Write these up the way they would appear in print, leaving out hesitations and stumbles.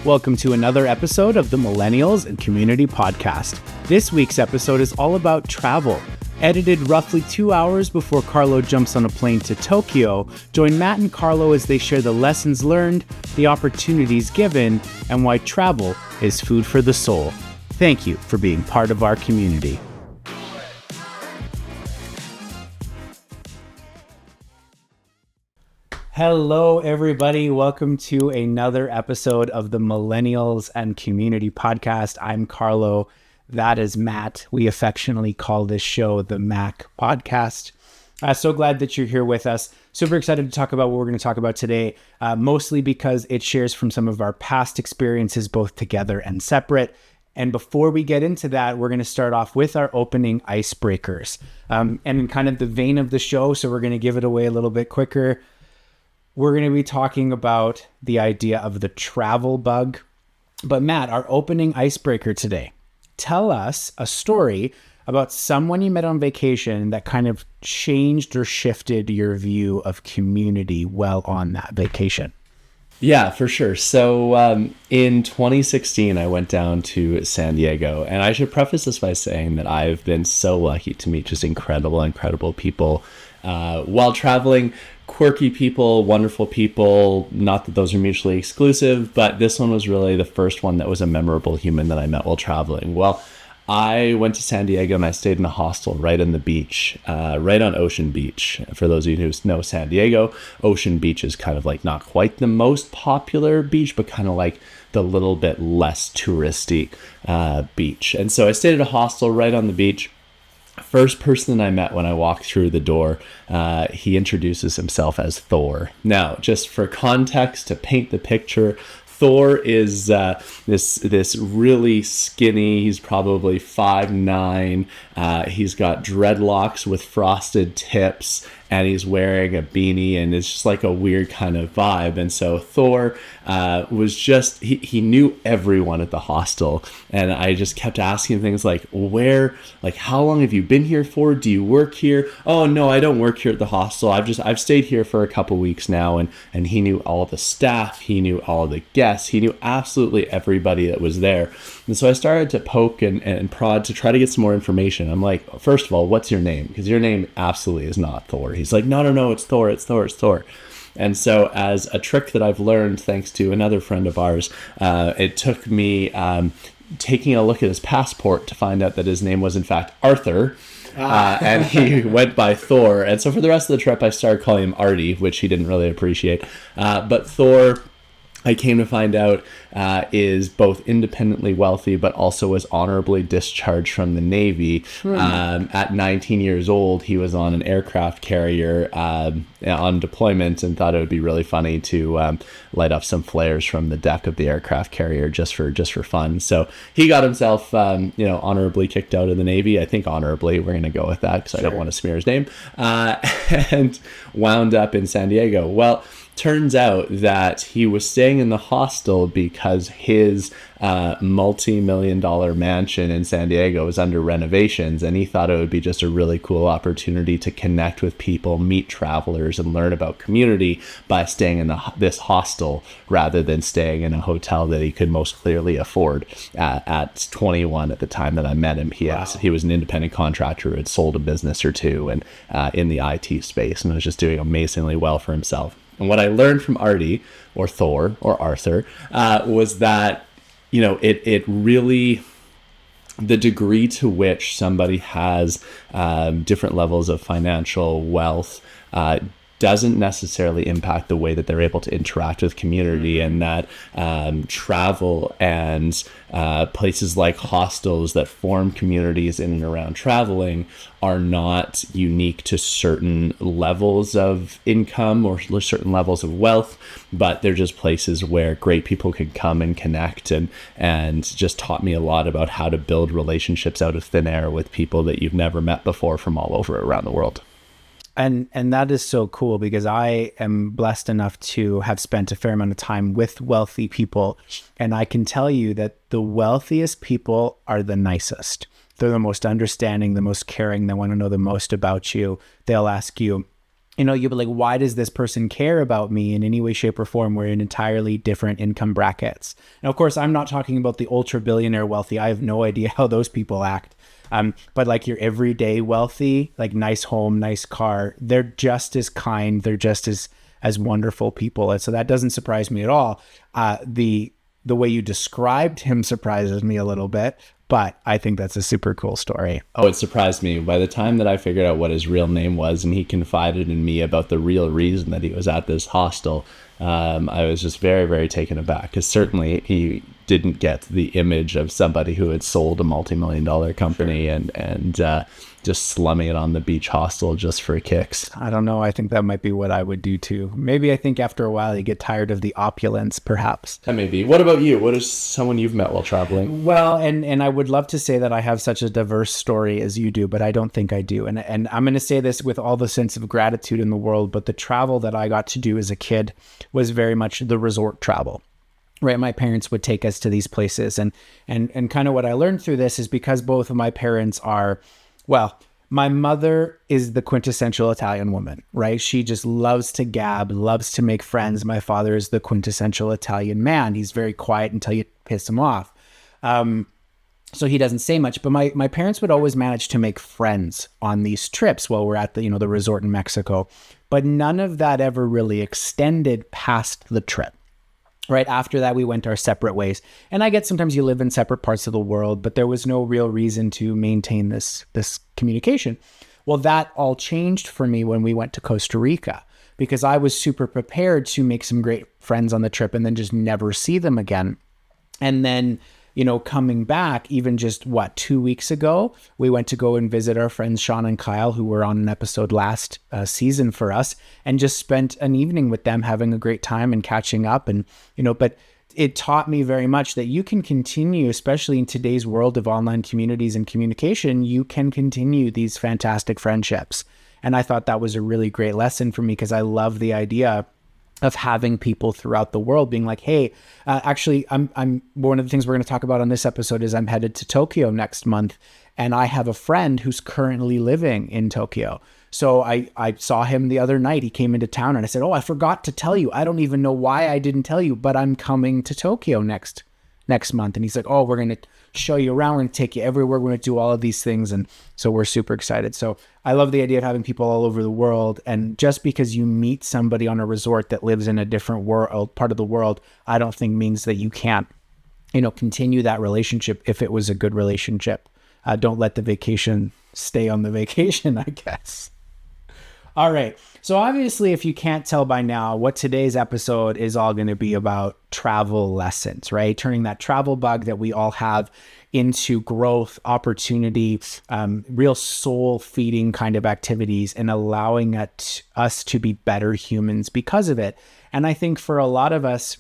Welcome to another episode of the Millennials and Community Podcast. This week's episode is all about travel. Edited roughly 2 hours before Carlo jumps on a plane to Tokyo, join Matt and Carlo as they share the lessons learned, the opportunities given, and why travel is food for the soul. Thank you for being part of our community. Hello, everybody. Welcome to another episode of the Millennials and Community Podcast. I'm Carlo. That is Matt. We affectionately call this show the Mac Podcast. So glad that you're here with us. Super excited to talk about what we're going to talk about today, mostly because it shares from some of our past experiences, both together and separate. And before we get into that, we're going to start off with our opening icebreakers. And in kind of the vein of the show, so we're going to give it away a little bit quicker. We're going to be talking about the idea of the travel bug. But Matt, our opening icebreaker today, tell us a story about someone you met on vacation that kind of changed or shifted your view of community while on that vacation. Yeah, for sure. So in 2016, I went down to San Diego, and I should preface this by saying that I've been so lucky to meet just incredible people while traveling. Quirky people, wonderful people, not that those are mutually exclusive, but this one was really the first one that was a memorable human that I met while traveling. Well, I went to San Diego and I stayed in a hostel right on the beach, right on Ocean Beach. For those of you who know San Diego, Ocean Beach is kind of like not quite the most popular beach, but kind of like the little bit less touristy beach. And so I stayed at a hostel right on the beach. First person I met when I walked through the door, he introduces himself as Thor. Now, just for context, to paint the picture, Thor is this really skinny. He's probably 5'9". He's got dreadlocks with frosted tips, and he's wearing a beanie, and it's just like a weird kind of vibe. And so Thor was just, he knew everyone at the hostel. And I just kept asking things like, how long have you been here for? Do you work here? Oh, no, I don't work here at the hostel. I've stayed here for a couple weeks now. And he knew all the staff. He knew all the guests. He knew absolutely everybody that was there. And so I started to poke and prod to try to get some more information. I'm like, first of all, what's your name? Because your name absolutely is not Thor. He's like, no, it's Thor. And so as a trick that I've learned, thanks to another friend of ours, it took me taking a look at his passport to find out that his name was in fact Arthur. And he went by Thor. And so for the rest of the trip, I started calling him Artie, which he didn't really appreciate. But Thor, I came to find out, is both independently wealthy, but also was honorably discharged from the Navy. At 19 years old, he was on an aircraft carrier on deployment, and thought it would be really funny to light up some flares from the deck of the aircraft carrier just for fun. So he got himself, honorably kicked out of the Navy. I think honorably, we're going to go with that because I don't want to smear his name, and wound up in San Diego. Well, turns out that he was staying in the hostel because his multi-million-dollar mansion in San Diego was under renovations, and he thought it would be just a really cool opportunity to connect with people, meet travelers, and learn about community by staying in this hostel rather than staying in a hotel that he could most clearly afford. At 21 at the time that I met him, he was an independent contractor who had sold a business or two and in the IT space, and was just doing amazingly well for himself. And what I learned from Artie, or Thor, or Arthur, was that, it really, the degree to which somebody has different levels of financial wealth doesn't necessarily impact the way that they're able to interact with community, and that travel and places like hostels that form communities in and around traveling are not unique to certain levels of income or certain levels of wealth, but they're just places where great people can come and connect, and just taught me a lot about how to build relationships out of thin air with people that you've never met before from all over around the world. And that is so cool, because I am blessed enough to have spent a fair amount of time with wealthy people. And I can tell you that the wealthiest people are the nicest. They're the most understanding, the most caring. They want to know the most about you. They'll ask you, you'll be like, why does this person care about me in any way, shape, or form? We're in entirely different income brackets. Now, of course, I'm not talking about the ultra billionaire wealthy. I have no idea how those people act. But like your everyday wealthy, like nice home, nice car, they're just as kind. They're just as wonderful people. And so that doesn't surprise me at all. The way you described him surprises me a little bit, but I think that's a super cool story. Oh, it surprised me. By the time that I figured out what his real name was and he confided in me about the real reason that he was at this hostel, I was just very, very taken aback, because certainly he didn't get the image of somebody who had sold a multi-million-dollar company and just slumming it on the beach hostel just for kicks. I don't know. I think that might be what I would do too. Maybe I think after a while you get tired of the opulence, perhaps. That may be. What about you? What is someone you've met while traveling? Well, and I would love to say that I have such a diverse story as you do, but I don't think I do. And I'm going to say this with all the sense of gratitude in the world, but the travel that I got to do as a kid was very much the resort travel. Right, my parents would take us to these places, and kind of what I learned through this is because both of my parents are, well, my mother is the quintessential Italian woman, right? She just loves to gab, loves to make friends. My father is the quintessential Italian man. He's very quiet until you piss him off. So he doesn't say much, but my parents would always manage to make friends on these trips while we're at the resort in Mexico. But none of that ever really extended past the trip. Right after that, we went our separate ways. And I get sometimes you live in separate parts of the world, but there was no real reason to maintain this communication. Well, that all changed for me when we went to Costa Rica, because I was super prepared to make some great friends on the trip and then just never see them again. And then, coming back, even just 2 weeks ago, we went to go and visit our friends Sean and Kyle, who were on an episode last season for us, and just spent an evening with them having a great time and catching up. And, but it taught me very much that you can continue, especially in today's world of online communities and communication, you can continue these fantastic friendships. And I thought that was a really great lesson for me, because I love the idea of having people throughout the world being like, hey, actually, I'm one of the things we're going to talk about on this episode is I'm headed to Tokyo next month, and I have a friend who's currently living in Tokyo. So I saw him the other night. He came into town, and I said, oh, I forgot to tell you. I don't even know why I didn't tell you, but I'm coming to Tokyo next month. And he's like, oh, we're going to show you around. We're going to take you everywhere. We're going to do all of these things. And so we're super excited. So I love the idea of having people all over the world. And just because you meet somebody on a resort that lives in a different part of the world, I don't think means that you can't, continue that relationship if it was a good relationship. Don't let the vacation stay on the vacation, I guess. All right. So obviously, if you can't tell by now, what today's episode is all going to be about travel lessons, right? Turning that travel bug that we all have into growth, opportunity, real soul feeding kind of activities, and allowing us to be better humans because of it. And I think for a lot of us,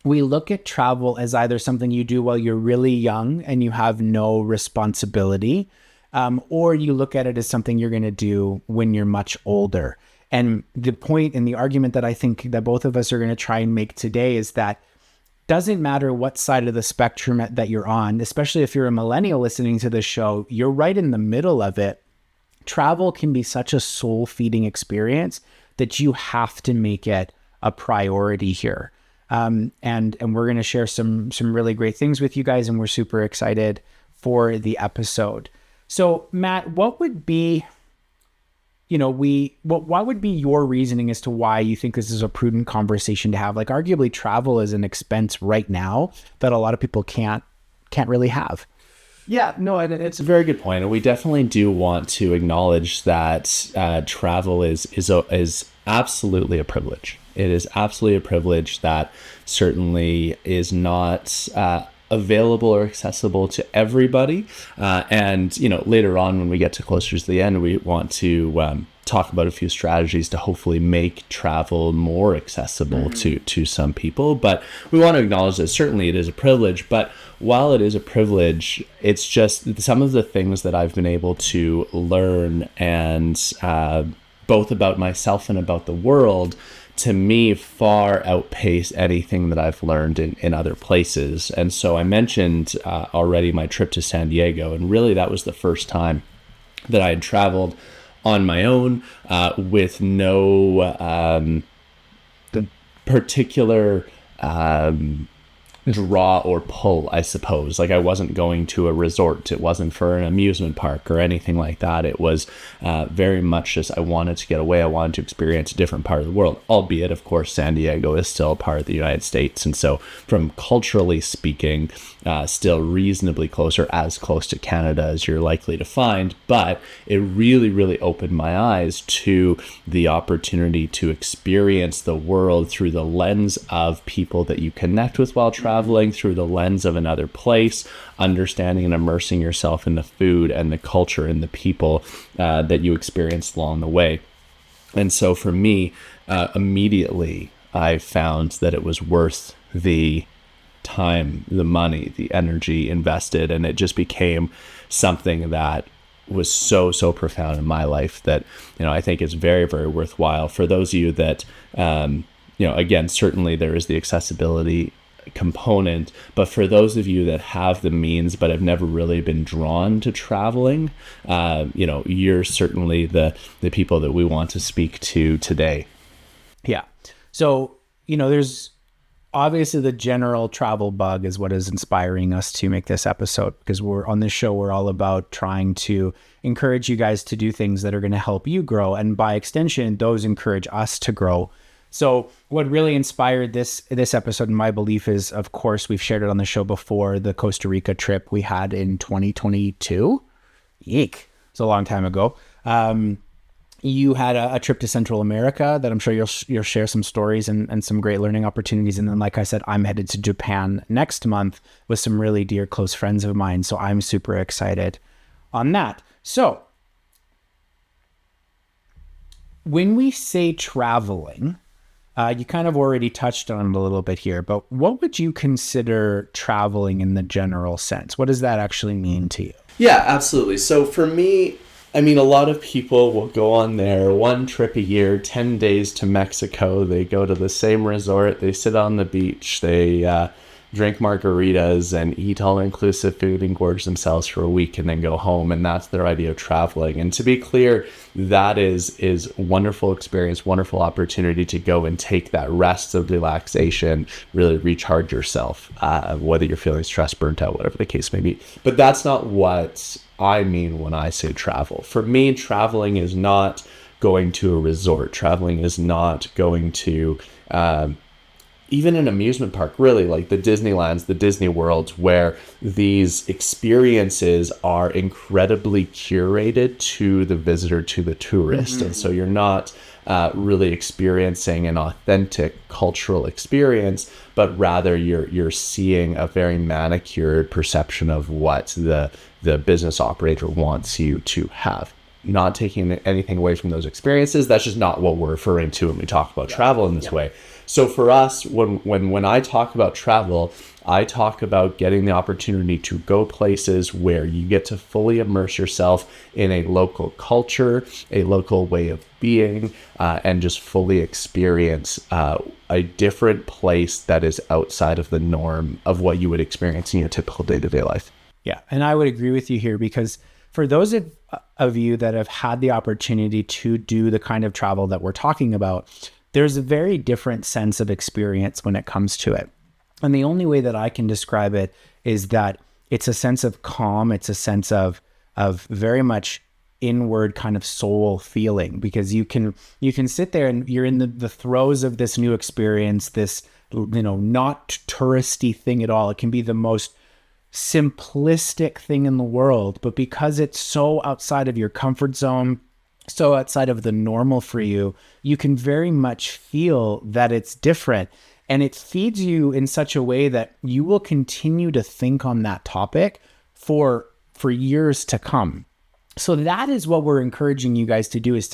we look at travel as either something you do while you're really young and you have no responsibility, or you look at it as something you're going to do when you're much older. And the point and the argument that I think that both of us are going to try and make today is that doesn't matter what side of the spectrum that you're on, especially if you're a millennial listening to this show, you're right in the middle of it. Travel can be such a soul-feeding experience that you have to make it a priority here. And we're going to share some really great things with you guys, and we're super excited for the episode. So, Matt, what would be, why would be your reasoning as to why you think this is a prudent conversation to have? Like, arguably, travel is an expense right now that a lot of people can't really have. Yeah, no, it's a very good point, and we definitely do want to acknowledge that travel is absolutely a privilege. It is absolutely a privilege that certainly is not available or accessible to everybody. And later on, when we get to closer to the end, we want to talk about a few strategies to hopefully make travel more accessible to some people. But we want to acknowledge that certainly it is a privilege. But while it is a privilege, it's just some of the things that I've been able to learn, and both about myself and about the world, to me, far outpace anything that I've learned in other places. And so I mentioned already my trip to San Diego, and really that was the first time that I had traveled on my own, with no particular draw or pull, I suppose. Like, I wasn't going to a resort. It wasn't for an amusement park or anything like that. It was very much just, I wanted to get away. I wanted to experience a different part of the world, albeit, of course, San Diego is still a part of the United States. And so from culturally speaking, still reasonably close, or as close to Canada as you're likely to find. But it really, really opened my eyes to the opportunity to experience the world through the lens of people that you connect with while traveling, through the lens of another place, understanding and immersing yourself in the food and the culture and the people that you experienced along the way. And so for me, immediately I found that it was worth the time, the money, the energy invested, and it just became something that was so profound in my life that, I think it's very, very worthwhile for those of you that, again, certainly there is the accessibility component, but for those of you that have the means but have never really been drawn to traveling, you're certainly the people that we want to speak to today. Yeah. So, there's obviously the general travel bug is what is inspiring us to make this episode, because we're on this show, we're all about trying to encourage you guys to do things that are going to help you grow. And by extension, those encourage us to grow. So what really inspired this episode, in my belief, is, of course, we've shared it on the show before, the Costa Rica trip we had in 2022. Yeek. It's a long time ago. You had a trip to Central America that I'm sure you'll share some stories and some great learning opportunities. And then, like I said, I'm headed to Japan next month with some really dear, close friends of mine. So I'm super excited on that. So when we say traveling, you kind of already touched on it a little bit here, but what would you consider traveling in the general sense? What does that actually mean to you? Yeah, absolutely. So for me, a lot of people will go on their one trip a year, 10 days to Mexico. They go to the same resort. They sit on the beach. They drink margaritas and eat all-inclusive food and gorge themselves for a week and then go home. And that's their idea of traveling. And to be clear, that is wonderful experience, wonderful opportunity to go and take that rest of relaxation, really recharge yourself, whether you're feeling stressed, burnt out, whatever the case may be. But that's not what I mean when I say travel. For me, traveling is not going to a resort. Traveling is not going to even an amusement park, really, like the Disneylands, the Disney Worlds, where these experiences are incredibly curated to the visitor, to the tourist. Mm-hmm. And so you're not really experiencing an authentic cultural experience, but rather you're seeing a very manicured perception of what the business operator wants you to have. Not taking anything away from those experiences. That's just not what we're referring to when we talk about travel in this way. So for us, when I talk about travel, I talk about getting the opportunity to go places where you get to fully immerse yourself in a local culture, a local way of being, and just fully experience a different place that is outside of the norm of what you would experience in your typical day-to-day life. Yeah, and I would agree with you here, because for those of you that have had the opportunity to do the kind of travel that we're talking about, there's a very different sense of experience when it comes to it. And the only way that I can describe it is that it's a sense of calm. It's a sense of very much inward kind of soul feeling, because you can sit there and you're in the throes of this new experience, this, not touristy thing at all. It can be the most simplistic thing in the world, but because it's so outside of your comfort zone, so outside of the normal for you, you can very much feel that it's different. And it feeds you in such a way that you will continue to think on that topic for years to come. So that is what we're encouraging you guys to do, is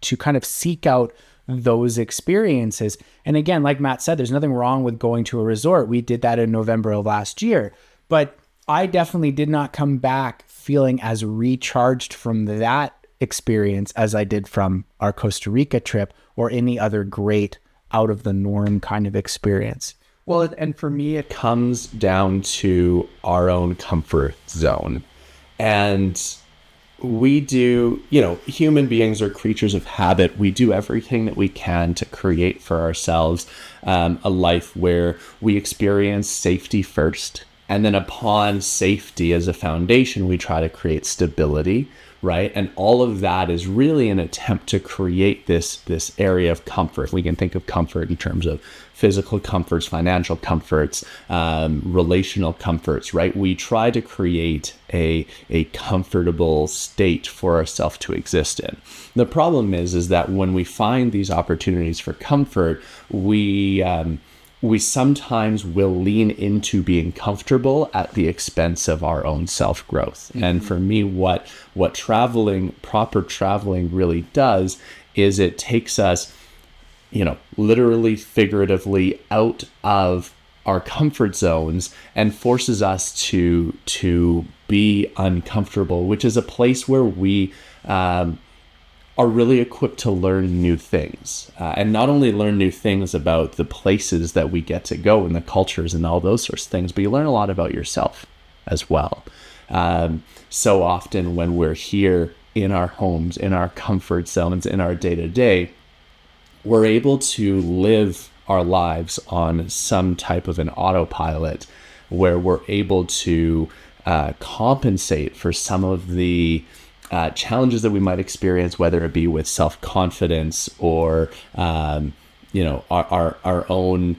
to kind of seek out those experiences. And again, like Matt said, there's nothing wrong with going to a resort. We did that in November of last year, but I definitely did not come back feeling as recharged from that experience as I did from our Costa Rica trip or any other great out of the norm kind of experience. Well, and for me, it comes down to our own comfort zone. And we do, human beings are creatures of habit. We do everything that we can to create for ourselves a life where we experience safety first. And then upon safety as a foundation, we try to create stability, right? And all of that is really an attempt to create this area of comfort. We can think of comfort in terms of physical comforts, financial comforts, relational comforts, right? We try to create a comfortable state for ourselves to exist in. The problem is that when we find these opportunities for comfort, we sometimes will lean into being comfortable at the expense of our own self-growth. Mm-hmm. And for me, what proper traveling really does is it takes us, literally, figuratively out of our comfort zones and forces us to be uncomfortable, which is a place where we are really equipped to learn new things, and not only learn new things about the places that we get to go and the cultures and all those sorts of things, but you learn a lot about yourself as well. So often when we're here in our homes, in our comfort zones, in our day-to-day, we're able to live our lives on some type of an autopilot where we're able to compensate for some of the challenges that we might experience, whether it be with self-confidence or, our own